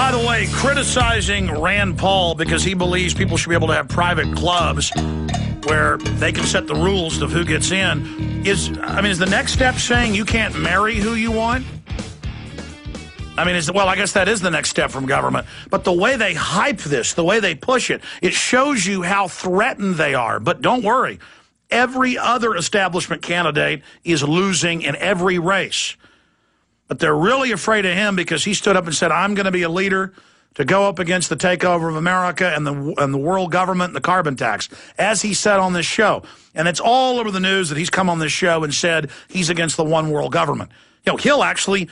By the way, criticizing Rand Paul because he believes people should be able to have private clubs where they can set the rules of who gets in is the next step saying you can't marry who you want? I guess that is the next step from government. But the way they hype this, the way they push it, it shows you how threatened they are. But don't worry. Every other establishment candidate is losing in every race. But they're really afraid of him because he stood up and said, I'm going to be a leader to go up against the takeover of America and the world government and the carbon tax, as he said on this show. And it's all over the news that he's come on this show and said he's against the one world government. He'll actually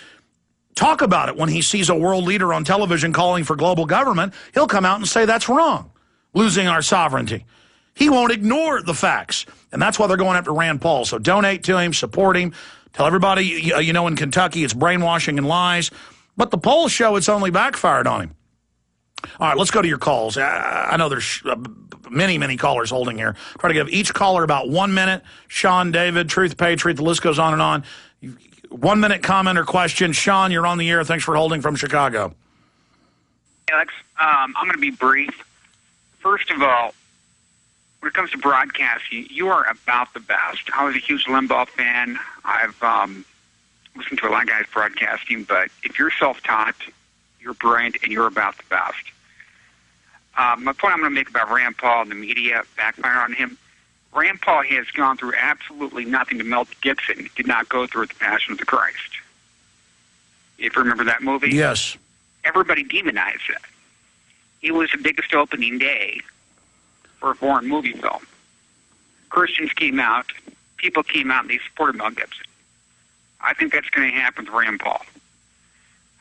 talk about it when he sees a world leader on television calling for global government. He'll come out and say that's wrong, losing our sovereignty. He won't ignore the facts. And that's why they're going after Rand Paul. So donate to him, support him. Tell everybody, in Kentucky, it's brainwashing and lies. But the polls show it's only backfired on him. All right, let's go to your calls. I know there's many, many callers holding here. Try to give each caller about 1 minute. Sean, David, Truth, Patriot, the list goes on and on. 1 minute comment or question. Sean, you're on the air. Thanks for holding from Chicago. Alex, I'm going to be brief. First of all, when it comes to broadcasting, you are about the best. I was a huge Limbaugh fan. I've listened to a lot of guys broadcasting, but if you're self-taught, you're brilliant, and you're about the best. My point I'm going to make about Rand Paul and the media backfire on him, Rand Paul has gone through absolutely nothing to Mel Gibson did not go through at the Passion of the Christ. If you remember that movie? Yes. Everybody demonized it. It was the biggest opening day for a foreign movie film. Christians came out, people came out, and they supported Mel Gibson. I think that's going to happen with Rand Paul.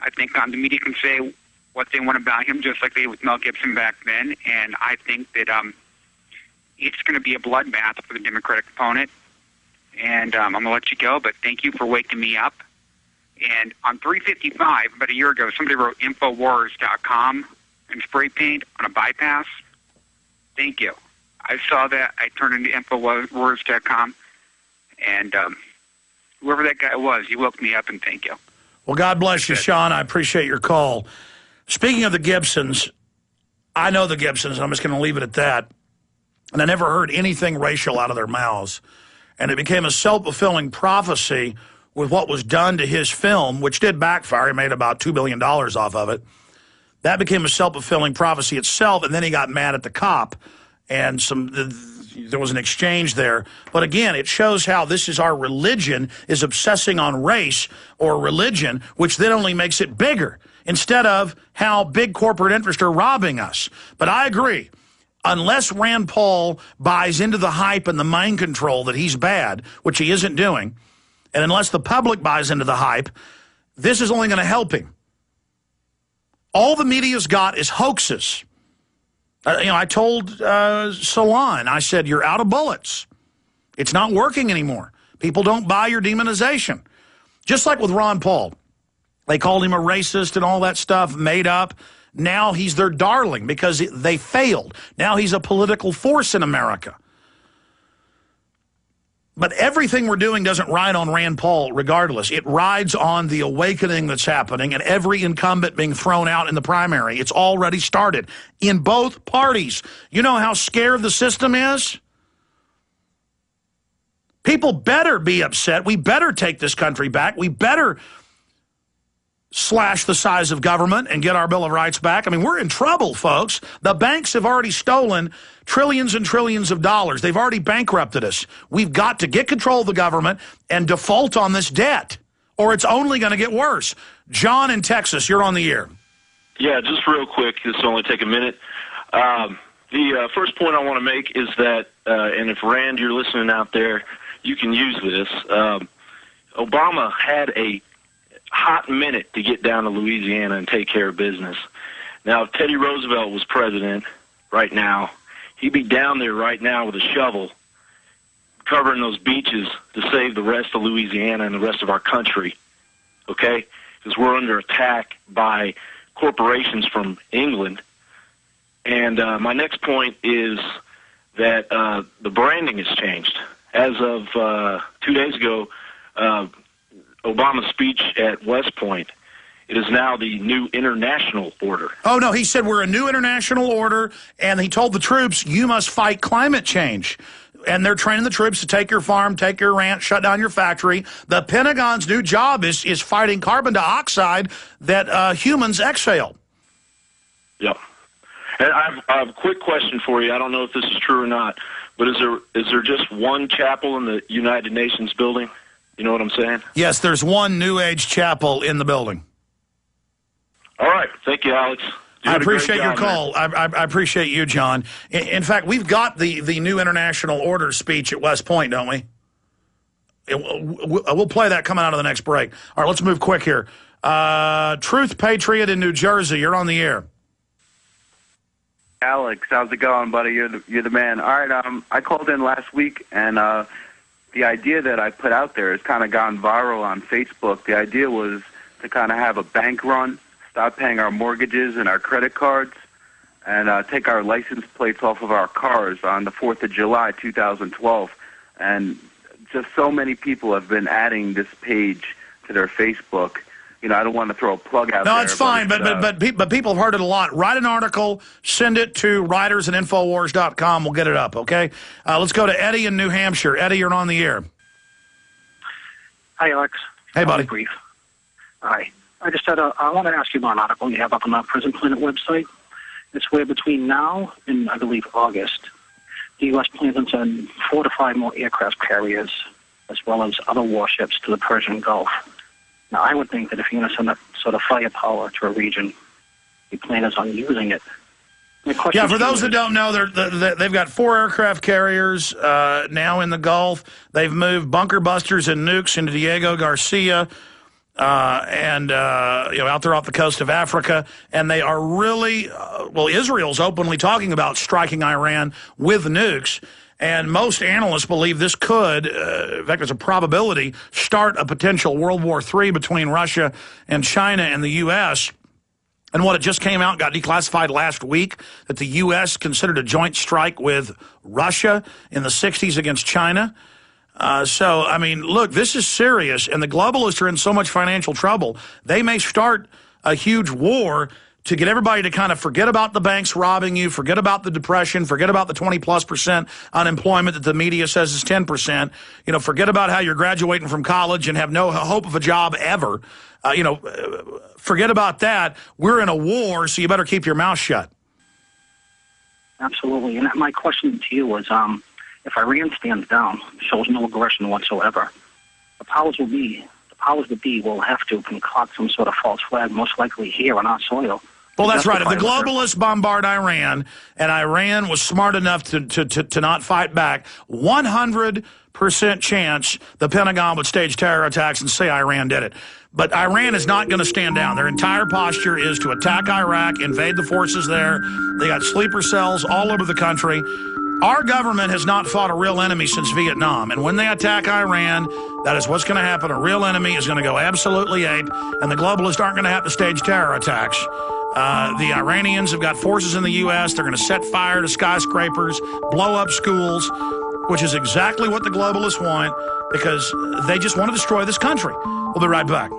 I think the media can say what they want about him, just like they did with Mel Gibson back then, and I think that it's going to be a bloodbath for the Democratic opponent. And I'm going to let you go, but thank you for waking me up. And on 355, about a year ago, somebody wrote Infowars.com and spray paint on a bypass. Thank you. I saw that. I turned into Infowars.com, and whoever that guy was, he woke me up, and thank you. Well, God bless you, Sean. I appreciate your call. Speaking of the Gibsons, I know the Gibsons, and I'm just going to leave it at that. And I never heard anything racial out of their mouths. And it became a self-fulfilling prophecy with what was done to his film, which did backfire. He made about $2 billion off of it. That became a self-fulfilling prophecy itself, and then he got mad at the cop, and there was an exchange there. But again, it shows how this is our religion is obsessing on race or religion, which then only makes it bigger, instead of how big corporate interests are robbing us. But I agree. Unless Rand Paul buys into the hype and the mind control that he's bad, which he isn't doing, and unless the public buys into the hype, this is only going to help him. All the media's got is hoaxes. I told Salon, I said, you're out of bullets. It's not working anymore. People don't buy your demonization. Just like with Ron Paul. They called him a racist and all that stuff, made up. Now he's their darling because they failed. Now he's a political force in America. But everything we're doing doesn't ride on Rand Paul regardless. It rides on the awakening that's happening and every incumbent being thrown out in the primary. It's already started in both parties. You know how scared the system is? People better be upset. We better take this country back. We better slash the size of government and get our Bill of Rights back. I mean, we're in trouble, folks. The banks have already stolen trillions and trillions of dollars. They've already bankrupted us. We've got to get control of the government and default on this debt, or it's only going to get worse. John in Texas, you're on the air. Yeah, just real quick. This will only take a minute. The first point I want to make is that, and if Rand, you're listening out there, you can use this. Obama had a hot minute to get down to Louisiana and take care of business. Now, if Teddy Roosevelt was president right now, he'd be down there right now with a shovel covering those beaches to save the rest of Louisiana and the rest of our country, okay? Because we're under attack by corporations from England. And my next point is that the branding has changed. As of 2 days ago, Obama's speech at West Point, It is now the new international order. Oh, no, he said we're a new international order, and he told the troops, you must fight climate change. And they're training the troops to take your farm, take your ranch, shut down your factory. The Pentagon's new job is fighting carbon dioxide that humans exhale. Yep. And I have a quick question for you. I don't know if this is true or not, but is there just one chapel in the United Nations building? You know what I'm saying? Yes, there's one New Age chapel in the building. All right. Thank you, Alex. I appreciate your call. I appreciate you, John. In fact, we've got the new international order speech at West Point, don't we? We'll play that coming out of the next break. All right, let's move quick here. Truth Patriot in New Jersey, you're on the air. Alex, how's it going, buddy? You're the man. All right, I called in last week, and the idea that I put out there has kind of gone viral on Facebook. The idea was to kind of have a bank run, stop paying our mortgages and our credit cards, and take our license plates off of our cars on the 4th of July, 2012. And just so many people have been adding this page to their Facebook. You know, I don't want to throw a plug out there. No, it's fine, but people have heard it a lot. Write an article, send it to writers@infowars.com. We'll get it up, okay? Let's go to Eddie in New Hampshire. Eddie, you're on the air. Hi, Alex. Hey, buddy. Brief. Hi. I just had I want to ask you about an article you have up on the Prison Planet website. It's where between now and, I believe, August, the U.S. plans on sending 4 to 5 more aircraft carriers as well as other warships to the Persian Gulf. Now, I would think that if you're going to send that sort of firepower to a region, the plan is on using it. Yeah, for those that don't know, they've got 4 aircraft carriers now in the Gulf. They've moved bunker busters and nukes into Diego Garcia and out there off the coast of Africa. And they are really, Israel's openly talking about striking Iran with nukes. And most analysts believe this could, in fact, there's a probability, start a potential World War III between Russia and China and the U.S. And what it just came out, got declassified last week, that the U.S. considered a joint strike with Russia in the 60s against China. So, I mean, look, this is serious, and the globalists are in so much financial trouble. They may start a huge war to get everybody to kind of forget about the banks robbing you, forget about the depression, forget about the 20+% unemployment that the media says is 10%. You know, forget about how you're graduating from college and have no hope of a job ever. Forget about that. We're in a war, so you better keep your mouth shut. Absolutely. And my question to you was, if Iran stands down, shows no aggression whatsoever, the powers that be will have to concoct some sort of false flag, most likely here on our soil. Well, that's right. If the globalists bombard Iran, and Iran was smart enough to not fight back, 100% chance the Pentagon would stage terror attacks and say Iran did it. But Iran is not going to stand down. Their entire posture is to attack Iraq, invade the forces there. They got sleeper cells all over the country. Our government has not fought a real enemy since Vietnam. And when they attack Iran, that is what's going to happen. A real enemy is going to go absolutely ape, and the globalists aren't going to have to stage terror attacks. The Iranians have got forces in the U.S. They're going to set fire to skyscrapers, blow up schools, which is exactly what the globalists want because they just want to destroy this country. We'll be right back.